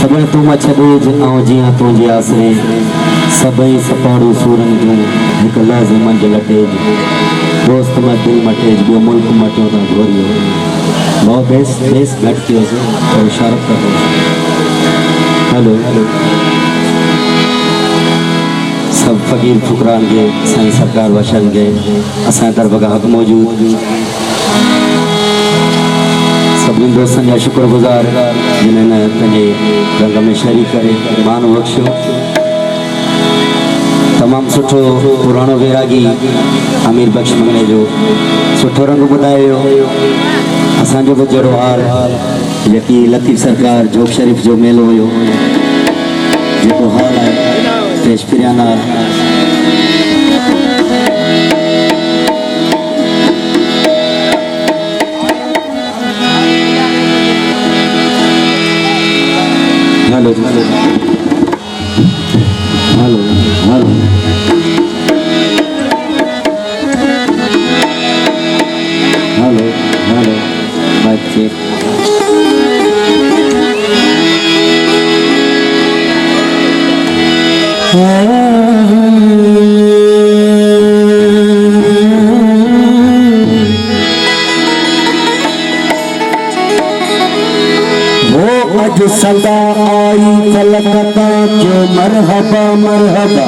सगळे तू मछदेज आऊं जियां तुझे आसरे सबई सपाड़ू सूरन जूं हिक लहज़ मंझ लटेज दोस्त में दिल मटेज बियो मुल्क मटियो ता घोरियो बहुत बेस घट कियो से और इशारत करो। हेलो सब फकीर फुकरान के साईं सरकार वशन के असां दरबार हक मौजूद सभी दोस्तन जा शुक्रगुजार जिन्हें पंहिंजे रंग में शरीक करे मान बख्शियो। तमाम सुठो पुरानो वैरागी अमीर बख्श मंगले जो सुठो रंग ॿुधायो असांजो बि जहिड़ो हार जेकी लतीफ़ सरकार जोग शरीफ जो मेलो हुयो जेको हाल आहे पेश फिरियाना hello hello hello hello hello hello mike check अज सदा आई फलकता क्यों मरहबा मरहबा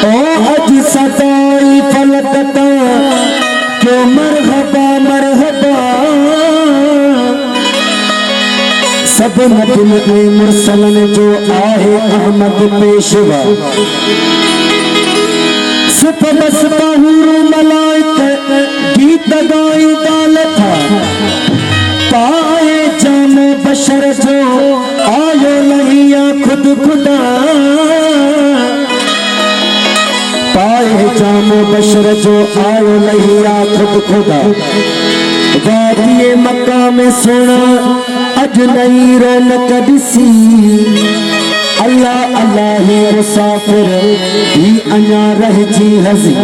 ओ अज सदा आई फलकता क्यों मरहबा मरहबा सब नबी मुरसलन जो आहे अहमद पेशवा सुपबस बाहुर मलाइक गीत गाई दाल था पाए जाने बशर जो आयो नहीं खुद खुदा पाए जाने बशर जो आयो नहीं खुद खुदा वादिये मक्का में सोना अज नहीं रौनक दिसी अल्लाह अल्लाह ही मुसाफिर ही अञा रह जी हसी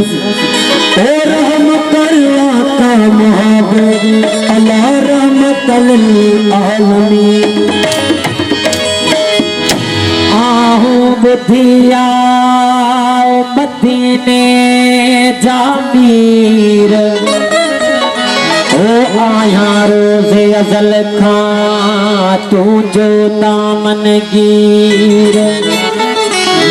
और हम अल्लाह का मोहब्बत अल्लाह रहमतल आलमीन आहू बुधिया मदीने जामीर ओ आया रोज़े अज़ल खां तू जो दामन गिर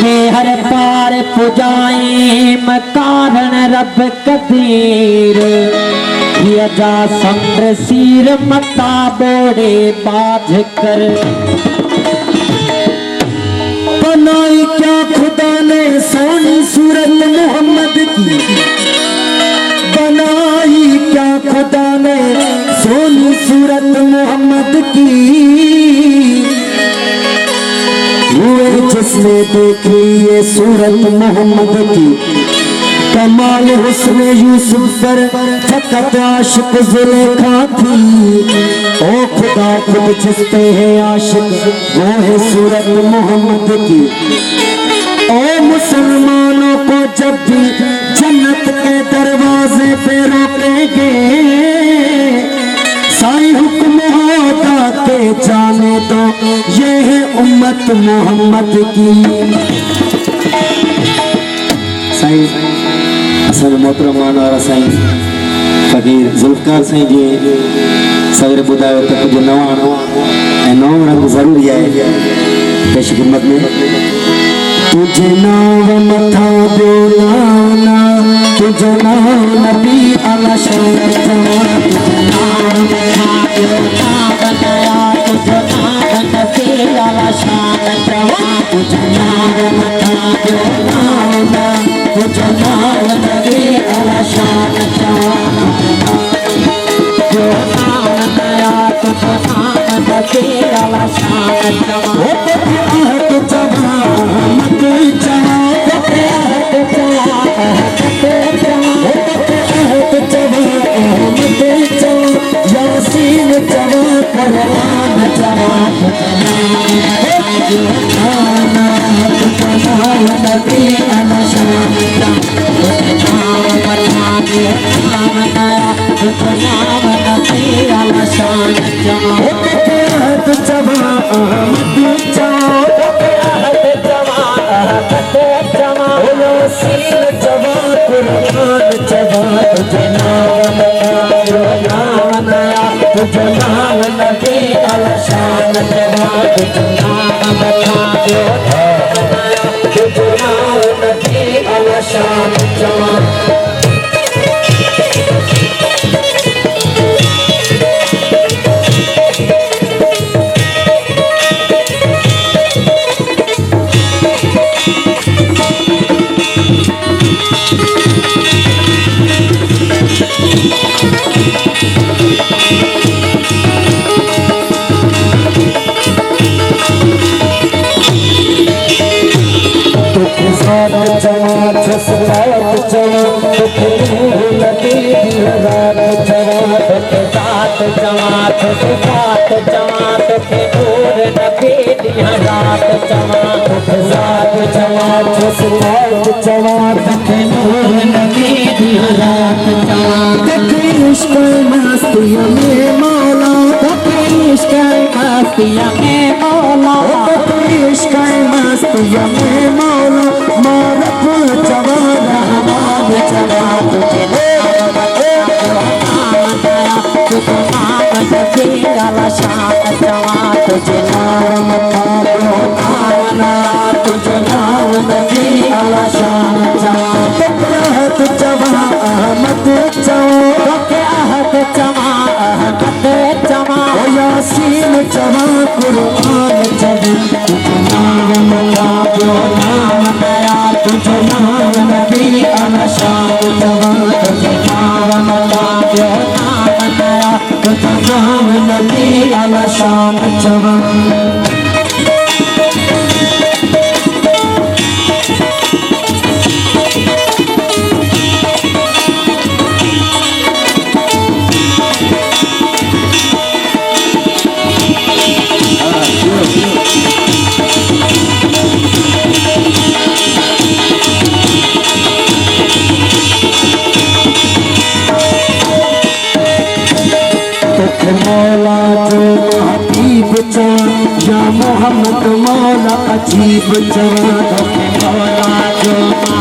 मेहर पार पुजाई मकारण रब कदीर जा संद्र सीर मता बोड़े बाज कर बनाई क्या खुदा ने सोनी सूरत मोहम्मद की बनाई क्या खुदा ने सोनी सूरत मोहम्मद की हुए जिसने देखी ये सूरत मोहम्मद की कमाल हुस्न यूसुफ पर फकत आशिक जुलेखा थी ओ खुदा खुद जिस पे है आशिक वो है सूरत मोहम्मद की। ओ मुसलमानों को जब भी जन्नत के दरवाजे पे रोकेंगे साईं हुक्म होगा के जाने दो ये है उम्मत मोहम्मद की। साईं असल मोहतरम वारा साईं फकीर जुल्फकार साईं जी सवेरे बुधायो तो कुछ नवा रंग जरूरी है पेश खिदमत में तुझे नाव मथा दो नाना तुझे नाव नबी अला शान तुझे नाव मथा दो नाना तुझे नाव नबी अला शान तुझे नाव मथा दो नाना तुझे नाव नबी अला शान जो नाम नया तुझे नाम नबी अला शान नाम अहमद चवा तोखे अहद चवा अहमद चवा ओ यासीन चवा कुरान चवा तुझे नाम नया तुझे नाम नबी अलशान चवा तुझे नाम बता दो नया तुझे नाम नबी अलशान चवा जसरात जवा तुखे लती रात जवा तुखे सात जवा तुखे सात जवा तुखे नूर नबी दिया रात जवा तुखे सात जवा जसरात जवा तुखे नूर नबी दिया रात जवा तुखे इश्क मस्तिया में मौला तुखे इश्क मस्तिया में मौला तुखे इश्क मस्तिया में मौला मारफ चवा रहमान चवा तुझे नाम तुझे नाम नबी अलशान चवा तुझे नाम तुझे नाम नबी अलशान चवा अहद चवा अहमद चवा के अहद चवा अहमद चवा ओ यासीन चवा कुरान चवा तुझे नाम नाम नया तुझे नाम नबी अलशान चवा तुझे नाम नया तुझे नाम नबी अलशान चवा मौला जो हबीब चवा या मोहम्मद मौला अजीब चवा मौला जो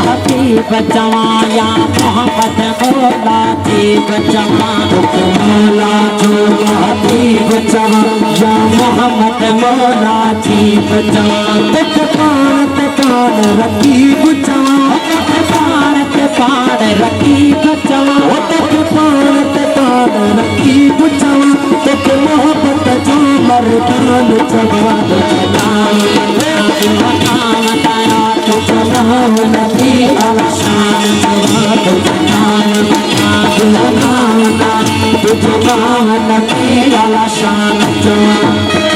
हबीब चवा या मोहम्मद मौला अजीब चवा मौला जो हबीब चवा या मोहम्मद मौला अजीब चवा तकान रकीब चवा तकान रकीब चवा तकान रकीब चवा तुझे मोहब्बत जो मर्दान चवा तुझे नाम नया तुझे नाम नबी अलशान चवा तुझे नाम नबी अलशान चवा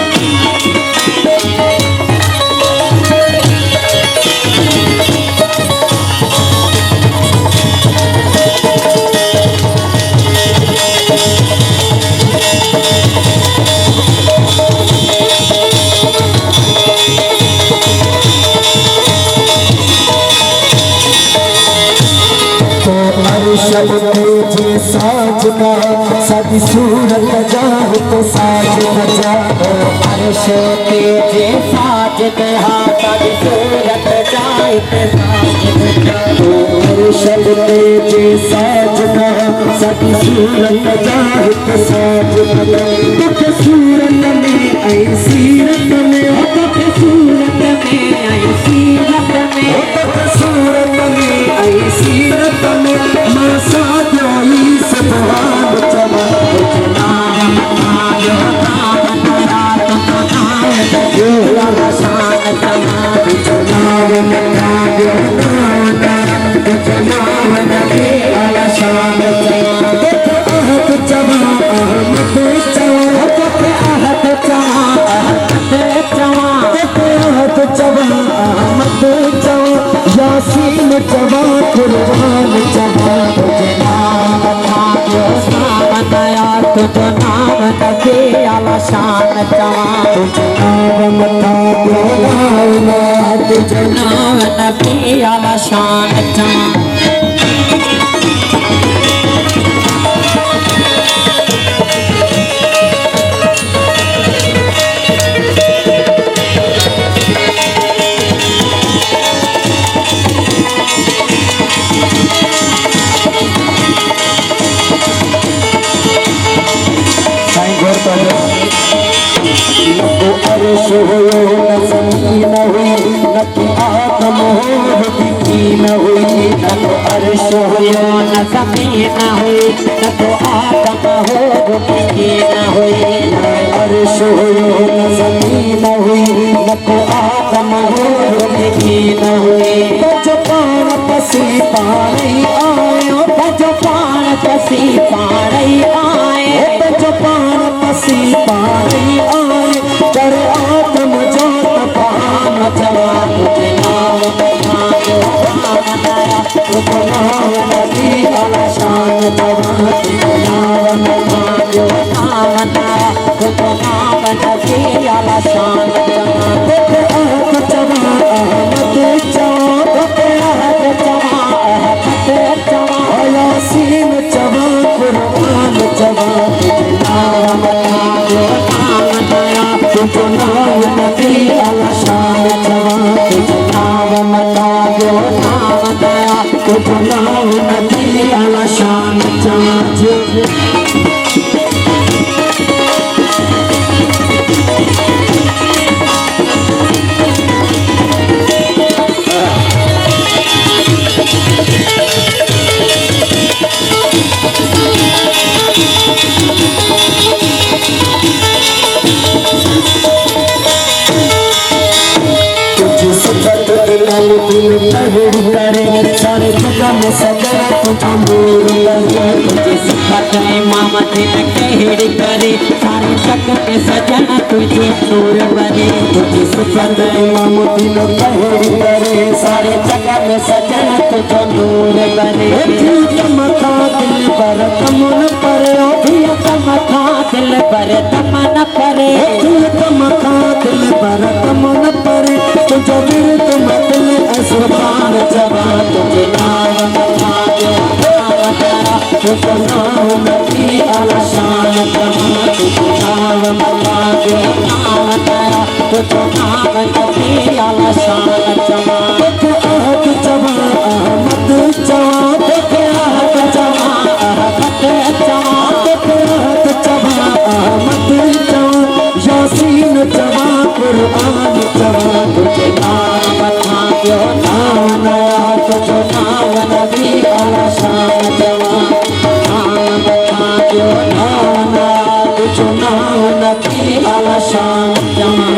शब तुझे साज का सदी सूरत जाओ तो साज बजाओ अर्श तेजे साज कहा सदी सूरत जाए तो साज बजाओ शब तेजे साज कहा सदी सूरत जाए तो साज बजाओ तुझे सूरत में आई सीरत में तुझे सूरत में आई सीरत में तुझे सूरत में आई सीरत में यासीन चवा कुर्बान चवा तुझे नाम नया तुझे नाम नबी अलशान चवा तुझे नाम तुझे नाम नबी अलशान चवा न को अर्श हुयो न ज़मीन हुई न की आदम हो की न हुई न तो अर्श हुयो न ज़मीन हुई न तो आदम हो की न हुई न अर्श हुयो न ज़मीन हुई न को आदम हो की न हुई जो पान पसी पानी आयो जो पाण पसी पाणई आए जो पान पसी पानी आए कर आत्म जोत पान जवा तुझे नाम बखानो नाम दया तुझो नाम नबी आशान जवा तुझो नाम बखानो नाम दया तुझो नाम नबी आशान जवा आहत जवा अहमद जवा आहत जवा अहमद जवा यासीन जवा कुर्बान जवा नाम बखानो नाम दया तुझो नाम नबी आशान जवा तुझो नाम बखानो नाम दया तुझो नाम नबी आशान जवा सारे जगह में सजा तुझा नूर लगे तुझे सिखत इमाम दिल केड़ी करे सारे जग में सजन तुझे नूर बने तुझे सिखत इमाम दिन कहरी करे सारे जग में सजन तुझो नूर बने मथा दिल पर कमल पर मथा दिल पर तमन परे मथा दिल पर कमल पर तुझो विरत मतल असुबान जवा तुझे नाम बता दो नाम तेरा तुझो नाम नबी आशान जमा तुझे नाम बता दो नाम तेरा तुझो नाम नबी आशान जमा आहत जवा अहमद जवा आहत जमा अहमद जमा आहत जवा अहमद जवा यासीन जवा कुर्बान जवा तुझे नाम बता दो नाम नया तुझो नाम नबी आशान जमा नाम बता दो नाम नया तुझो नाम नबी आशान जमा